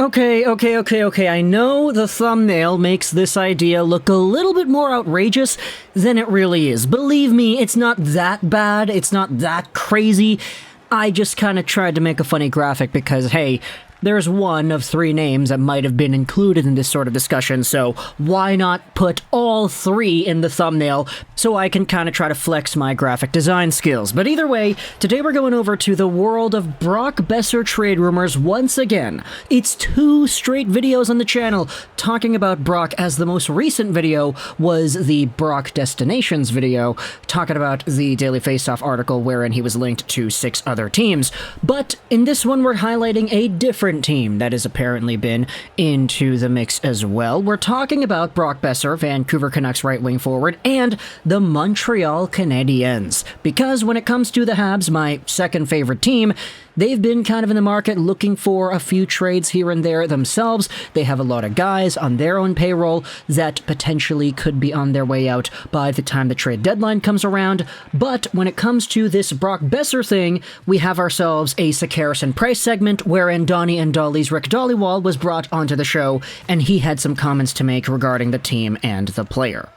Okay. I know the thumbnail makes this idea look a little bit more outrageous than it really is. Believe me, it's not that bad. It's not that crazy. I just kind of tried to make a funny graphic because, hey, there's one of three names that might have been included in this sort of discussion, so why not put all three in the thumbnail so I can kind of try to flex my graphic design skills. But either way, today we're going over to the world of Brock Boeser trade rumors once again. It's 2 straight videos on the channel talking about Brock, as the most recent video was the Brock Destinations video, talking about the Daily Faceoff article wherein he was linked to 6 other teams. But in this one, we're highlighting a different team that has apparently been into the mix as well. We're talking about Brock Boeser, Vancouver Canucks right wing forward, and the Montreal Canadiens. Because when it comes to the Habs, my second favorite team, they've been kind of in the market looking for a few trades here and there themselves. They have a lot of guys on their own payroll that potentially could be on their way out by the time the trade deadline comes around. But when it comes to this Brock Boeser thing, we have ourselves a Sakarison Price segment wherein Donnie and Dolly's Rick Dollywall was brought onto the show, and he had some comments to make regarding the team and the player.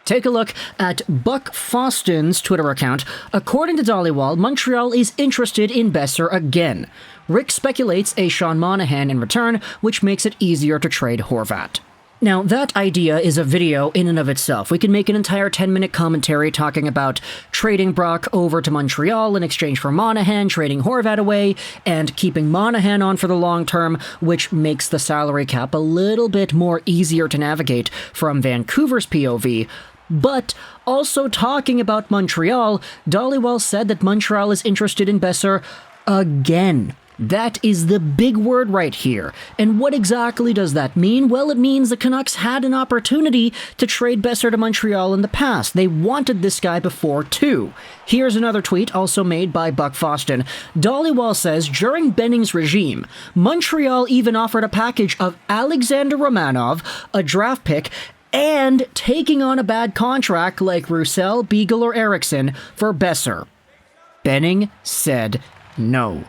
Take a look at Buck Foston's Twitter account. According to Dollywall, Montreal is interested in Boeser again. Rick speculates a Sean Monahan in return, which makes it easier to trade Horvat. Now, that idea is a video in and of itself. We can make an entire 10-minute commentary talking about trading Brock over to Montreal in exchange for Monahan, trading Horvat away, and keeping Monahan on for the long term, which makes the salary cap a little bit more easier to navigate from Vancouver's POV. But also talking about Montreal, Dollywall said that Montreal is interested in Boeser again. That is the big word right here. And what exactly does that mean? Well, it means the Canucks had an opportunity to trade Boeser to Montreal in the past. They wanted this guy before, too. Here's another tweet also made by Buck Foston. Dollywall says, during Benning's regime, Montreal even offered a package of Alexander Romanov, a draft pick, and taking on a bad contract like Roussel, Beagle, or Eriksson for Boeser. Benning said no.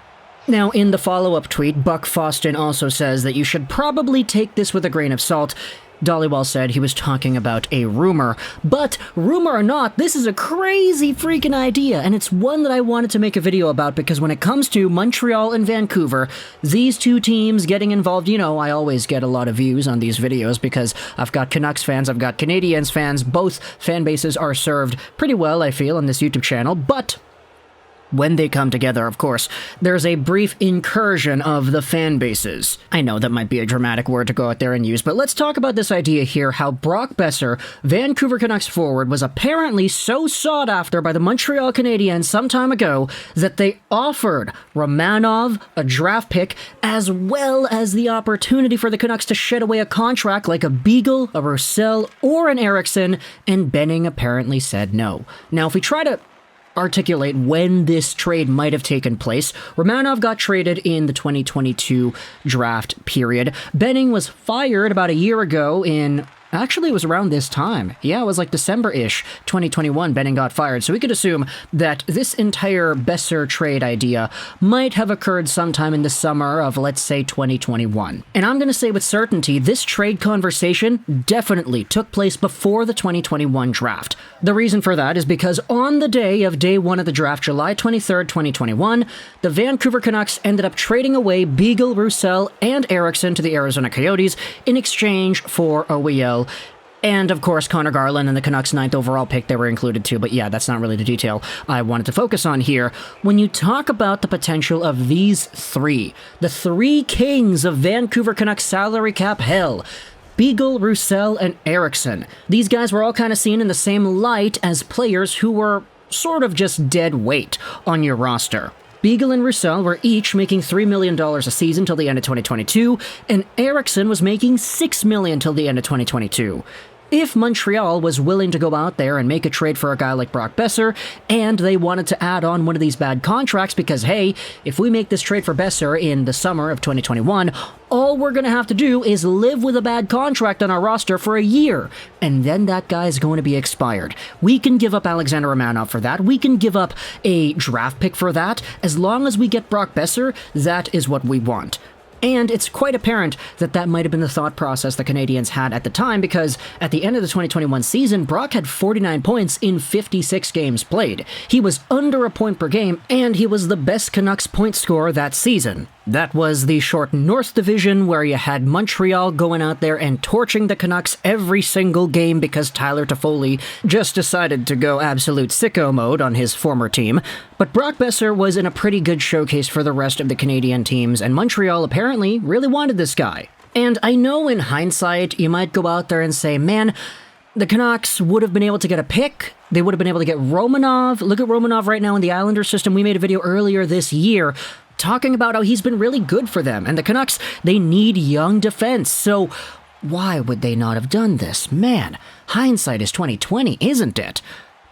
Now, in the follow-up tweet, Buck Foston also says that you should probably take this with a grain of salt. Dollywall said he was talking about a rumor. But, rumor or not, this is a crazy freaking idea, and it's one that I wanted to make a video about because when it comes to Montreal and Vancouver, these two teams getting involved, you know, I always get a lot of views on these videos because I've got Canucks fans, I've got Canadiens fans, both fan bases are served pretty well, I feel, on this YouTube channel, but when they come together, of course, there's a brief incursion of the fan bases. I know that might be a dramatic word to go out there and use, but let's talk about this idea here, how Brock Boeser, Vancouver Canucks forward, was apparently so sought after by the Montreal Canadiens some time ago that they offered Romanov a draft pick as well as the opportunity for the Canucks to shed away a contract like a Beagle, a Roussel, or an Eriksson, and Benning apparently said no. Now, if we try to articulate when this trade might have taken place, Romanov got traded in the 2022 draft period. Benning was fired about a year ago in... Actually, it was around this time. Yeah, it was like December-ish, 2021, Benning got fired. So we could assume that this entire Boeser trade idea might have occurred sometime in the summer of, let's say, 2021. And I'm going to say with certainty, this trade conversation definitely took place before the 2021 draft. The reason for that is because on the day of day 1 of the draft, July 23rd, 2021, the Vancouver Canucks ended up trading away Beagle, Roussel, and Eriksson to the Arizona Coyotes in exchange for OEL. And, of course, Connor Garland and the Canucks' 9th overall pick, they were included too. But yeah, that's not really the detail I wanted to focus on here. When you talk about the potential of these three, the three kings of Vancouver Canucks salary cap hell, Beagle, Roussel, and Eriksson, these guys were all kind of seen in the same light as players who were sort of just dead weight on your roster. Beagle and Roussel were each making $3 million a season till the end of 2022, and Eriksson was making $6 million till the end of 2022. If Montreal was willing to go out there and make a trade for a guy like Brock Boeser, and they wanted to add on one of these bad contracts because, hey, if we make this trade for Boeser in the summer of 2021, all we're going to have to do is live with a bad contract on our roster for a year, and then that guy is going to be expired. We can give up Alexander Romanov for that. We can give up a draft pick for that. As long as we get Brock Boeser, that is what we want. And it's quite apparent that that might have been the thought process the Canadiens had at the time, because at the end of the 2021 season, Brock had 49 points in 56 games played. He was under a point per game, and he was the best Canucks point scorer that season. That was the short North Division, where you had Montreal going out there and torching the Canucks every single game because Tyler Toffoli just decided to go absolute sicko mode on his former team. But Brock Boeser was in a pretty good showcase for the rest of the Canadian teams, and Montreal apparently really wanted this guy. And I know in hindsight, you might go out there and say, man, the Canucks would have been able to get a pick. They would have been able to get Romanov. Look at Romanov right now in the Islanders system. We made a video earlier this year talking about how he's been really good for them. And the Canucks, they need young defense. So why would they not have done this? Man, hindsight is 2020, isn't it?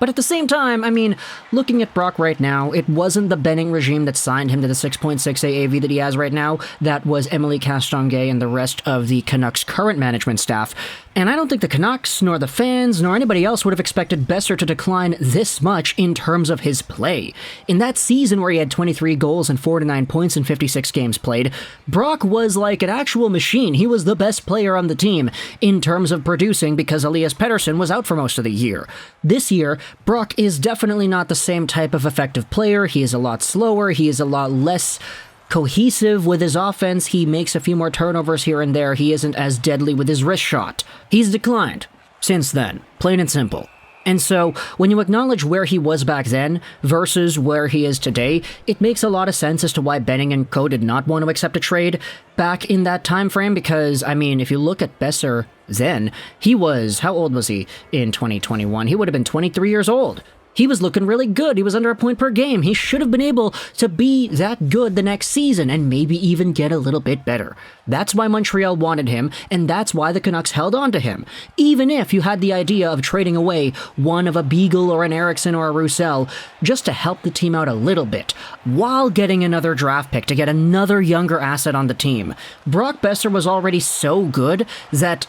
But at the same time, I mean, looking at Brock right now, it wasn't the Benning regime that signed him to the 6.6 AAV that he has right now. That was Emily Castonguay and the rest of the Canucks' current management staff. And I don't think the Canucks, nor the fans, nor anybody else would have expected Boeser to decline this much in terms of his play. In that season where he had 23 goals and 49 points in 56 games played, Brock was like an actual machine. He was the best player on the team in terms of producing because Elias Pettersson was out for most of the year. This year, Brock is definitely not the same type of effective player. He is a lot slower. He is a lot less cohesive with his offense. He makes a few more turnovers here and there. He isn't as deadly with his wrist shot. He's declined since then, plain and simple. And so, when you acknowledge where he was back then versus where he is today, it makes a lot of sense as to why Benning and co. did not want to accept a trade back in that time frame, because, I mean, if you look at Boeser then, he was, how old was he in 2021? He would have been 23 years old. He was looking really good. He was under a point per game. He should have been able to be that good the next season and maybe even get a little bit better. That's why Montreal wanted him, and that's why the Canucks held on to him. Even if you had the idea of trading away one of a Beagle or an Eriksson or a Roussel just to help the team out a little bit, while getting another draft pick to get another younger asset on the team. Brock Boeser was already so good that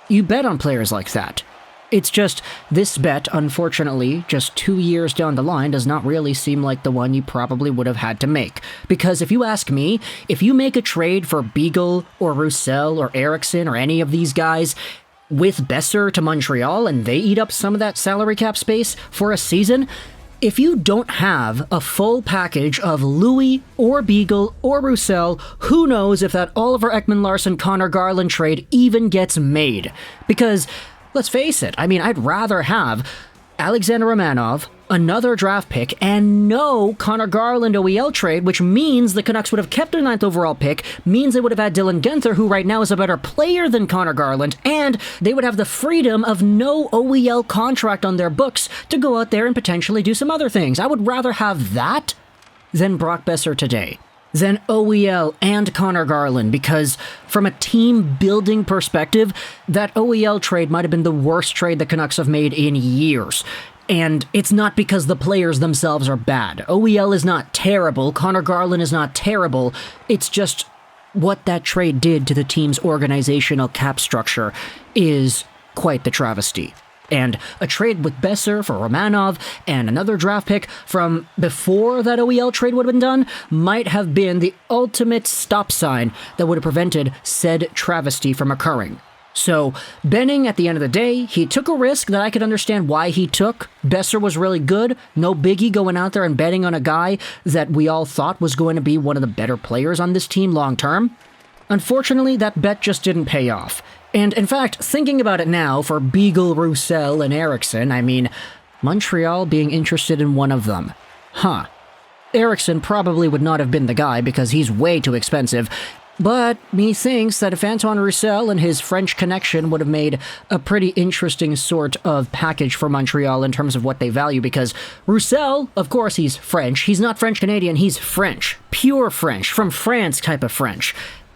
you bet on players like that. It's just, this bet, unfortunately, just 2 years down the line does not really seem like the one you probably would have had to make. Because if you ask me, if you make a trade for Beagle or Roussel or Eriksson or any of these guys with Boeser to Montreal and they eat up some of that salary cap space for a season, if you don't have a full package of Loui or Beagle or Roussel, who knows if that Oliver Ekman-Larsson-Connor Garland trade even gets made. Because let's face it, I mean, I'd rather have Alexander Romanov, another draft pick, and no Connor Garland OEL trade, which means the Canucks would have kept their 9th overall pick, means they would have had Dylan Guenther, who right now is a better player than Connor Garland, and they would have the freedom of no OEL contract on their books to go out there and potentially do some other things. I would rather have that than Brock Boeser today. Than OEL and Connor Garland, because from a team-building perspective, that OEL trade might have been the worst trade the Canucks have made in years. And it's not because the players themselves are bad. OEL is not terrible, Connor Garland is not terrible, it's just what that trade did to the team's organizational cap structure is quite the travesty. And a trade with Boeser for Romanov and another draft pick from before that OEL trade would have been done might have been the ultimate stop sign that would have prevented said travesty from occurring. So, Benning, at the end of the day, he took a risk that I could understand why he took. Boeser was really good. No biggie going out there and betting on a guy that we all thought was going to be one of the better players on this team long term. Unfortunately, that bet just didn't pay off. And in fact, thinking about it now, for Beagle, Roussel, and Eriksson, I mean, Montreal being interested in one of them. Huh. Eriksson probably would not have been the guy because he's way too expensive, but methinks that if Antoine Roussel and his French connection would have made a pretty interesting sort of package for Montreal in terms of what they value, because Roussel, of course, he's French. He's not French-Canadian, he's French. Pure French, from France type of French.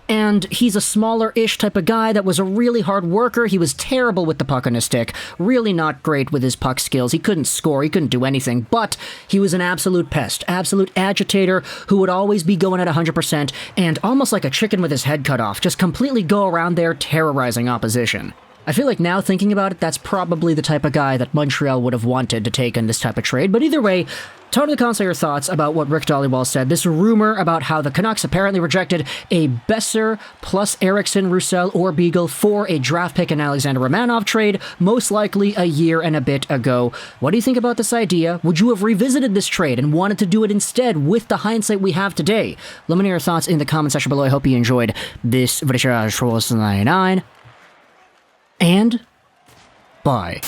And he's a smaller-ish type of guy that was a really hard worker. He was terrible with the puck on his stick, really not great with his puck skills. He couldn't score, he couldn't do anything, but he was an absolute pest, absolute agitator who would always be going at 100% and almost like a chicken with his head cut off, just completely go around there terrorizing opposition. I feel like now thinking about it, that's probably the type of guy that Montreal would have wanted to take in this type of trade, but either way, Tell me in the comments your thoughts about what Rick Dollywall said. This rumor about how the Canucks apparently rejected a Boeser plus Eriksson, Roussel, or Beagle for a draft pick and Alexander Romanov trade, most likely a year and a bit ago. What do you think about this idea? Would you have revisited this trade and wanted to do it instead with the hindsight we have today? Let me know your thoughts in the comment section below. I hope you enjoyed this video. And bye.